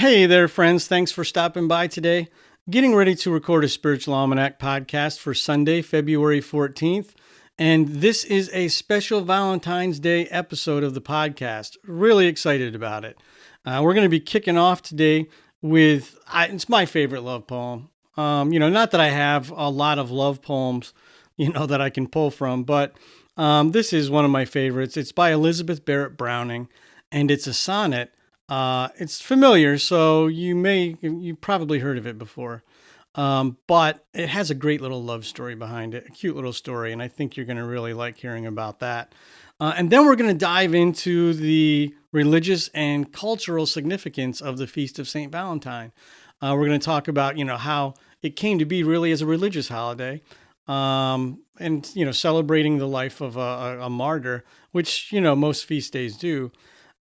Hey there, friends. Thanks for stopping by today. Getting ready to record a Spiritual Almanac podcast for Sunday, February 14th. And this is a special Valentine's Day episode of the podcast. Really excited about it. We're going to be kicking off today with, it's my favorite love poem. Not that I have a lot of love poems, that I can pull from, but this is one of my favorites. It's by Elizabeth Barret Browning, and it's a sonnet. It's familiar, so you probably heard of it before. But it has a great little love story behind it, a cute little story, and I think you're going to really like hearing about that. And then we're going to dive into the religious and cultural significance of the Feast of St. Valentine. We're going to talk about, how it came to be really as a religious holiday, and, celebrating the life of a martyr, which, most feast days do.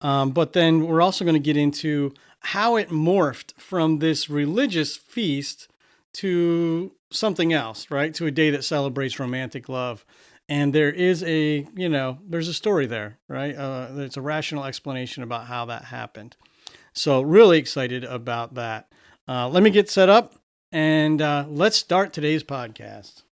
But then we're also going to get into how it morphed from this religious feast to something else, right? To a day that celebrates romantic love. And there is there's a story there, right? There's a rational explanation about how that happened. So really excited about that. Let me get set up and let's start today's podcast.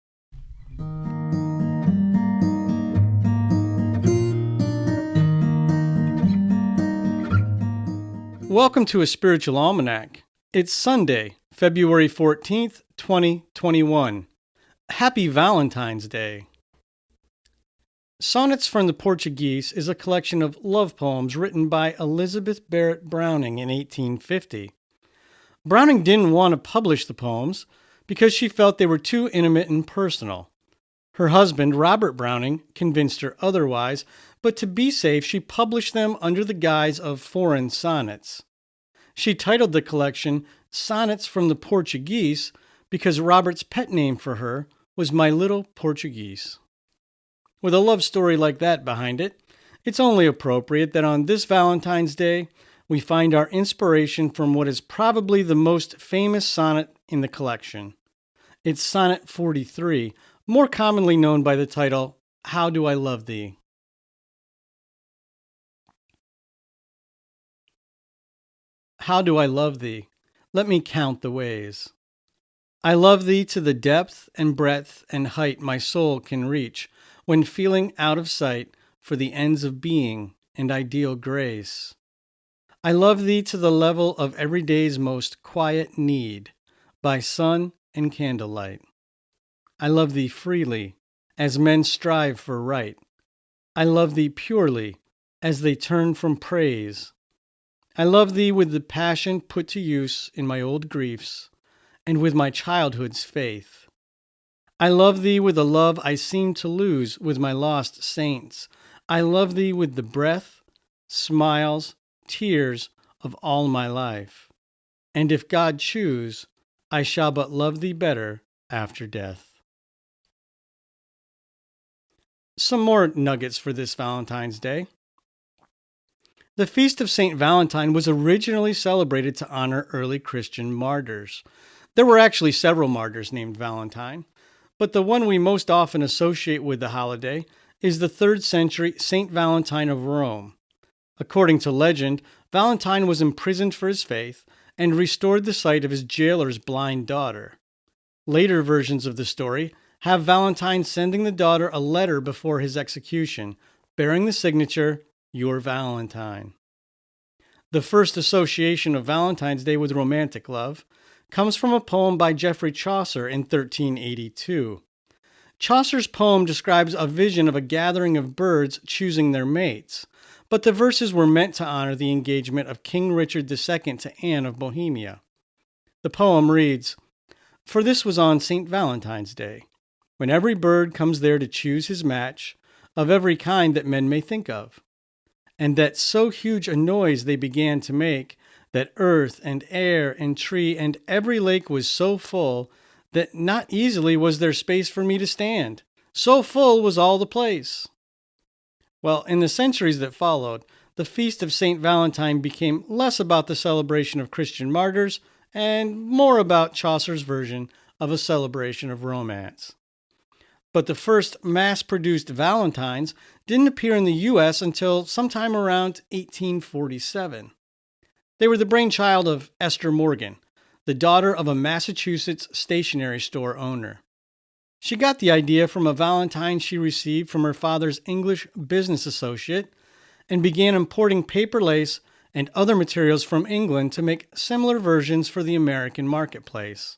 Welcome to a Spiritual Almanac. It's Sunday, February 14th, 2021. Happy Valentine's Day. Sonnets from the Portuguese is a collection of love poems written by Elizabeth Barret Browning in 1850. Browning didn't want to publish the poems because she felt they were too intimate and personal. Her husband, Robert Browning, convinced her otherwise, but to be safe, she published them under the guise of foreign sonnets. She titled the collection Sonnets from the Portuguese because Robert's pet name for her was My Little Portuguese. With a love story like that behind it, it's only appropriate that on this Valentine's Day, we find our inspiration from what is probably the most famous sonnet in the collection. It's Sonnet 43, more commonly known by the title, How Do I Love Thee? How do I love thee? Let me count the ways. I love thee to the depth and breadth and height my soul can reach when feeling out of sight for the ends of being and ideal grace. I love thee to the level of every day's most quiet need, by sun and candlelight. I love thee freely, as men strive for right. I love thee purely, as they turn from praise. I love thee with the passion put to use in my old griefs, and with my childhood's faith. I love thee with a love I seem to lose with my lost saints. I love thee with the breath, smiles, tears of all my life. And if God choose, I shall but love thee better after death. Some more nuggets for this Valentine's Day. The Feast of St. Valentine was originally celebrated to honor early Christian martyrs. There were actually several martyrs named Valentine, but the one we most often associate with the holiday is the 3rd century St. Valentine of Rome. According to legend, Valentine was imprisoned for his faith and restored the sight of his jailer's blind daughter. Later versions of the story have Valentine sending the daughter a letter before his execution, bearing the signature, Your Valentine. The first association of Valentine's Day with romantic love comes from a poem by Geoffrey Chaucer in 1382. Chaucer's poem describes a vision of a gathering of birds choosing their mates, but the verses were meant to honor the engagement of King Richard II to Anne of Bohemia. The poem reads, For this was on St. Valentine's Day, when every bird comes there to choose his match, of every kind that men may think of. And that so huge a noise they began to make, that earth and air and tree and every lake was so full, that not easily was there space for me to stand. So full was all the place. Well, in the centuries that followed, the Feast of St. Valentine became less about the celebration of Christian martyrs and more about Chaucer's version of a celebration of romance. But the first mass-produced Valentines didn't appear in the U.S. until sometime around 1847. They were the brainchild of Esther Morgan, the daughter of a Massachusetts stationery store owner. She got the idea from a Valentine she received from her father's English business associate and began importing paper lace and other materials from England to make similar versions for the American marketplace.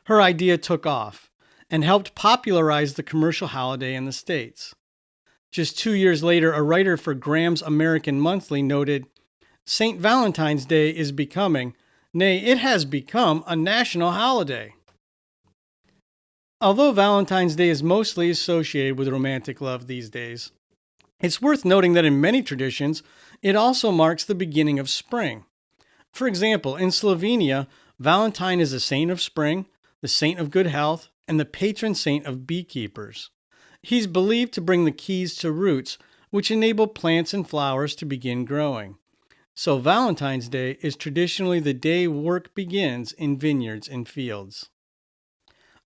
Her idea took off and helped popularize the commercial holiday in the States. Just 2 years later, a writer for Graham's American Monthly noted, "St. Valentine's Day is becoming, nay, it has become a national holiday." Although Valentine's Day is mostly associated with romantic love these days, it's worth noting that in many traditions, it also marks the beginning of spring. For example, in Slovenia, Valentine is a saint of spring, the saint of good health, and the patron saint of beekeepers. He's believed to bring the keys to roots, which enable plants and flowers to begin growing. So Valentine's Day is traditionally the day work begins in vineyards and fields.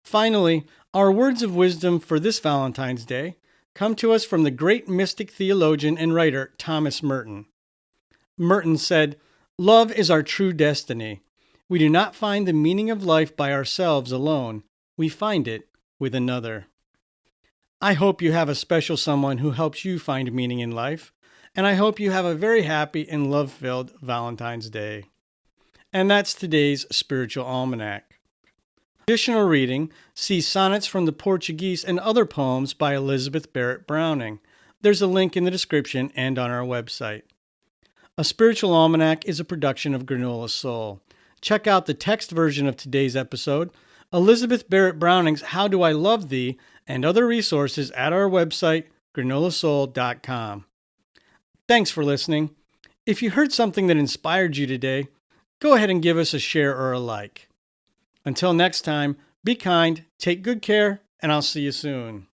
Finally, our words of wisdom for this Valentine's Day come to us from the great mystic theologian and writer Thomas Merton. Merton said, "Love is our true destiny. We do not find the meaning of life by ourselves alone. We find it with another." I hope you have a special someone who helps you find meaning in life, and I hope you have a very happy and love-filled Valentine's Day. And that's today's Spiritual Almanac. Additional reading, see Sonnets from the Portuguese and other poems by Elizabeth Barret Browning. There's a link in the description and on our website. A Spiritual Almanac is a production of Granola Soul. Check out the text version of today's episode, Elizabeth Barret Browning's How Do I Love Thee, and other resources at our website, granolasoul.com. Thanks for listening. If you heard something that inspired you today, go ahead and give us a share or a like. Until next time, be kind, take good care, and I'll see you soon.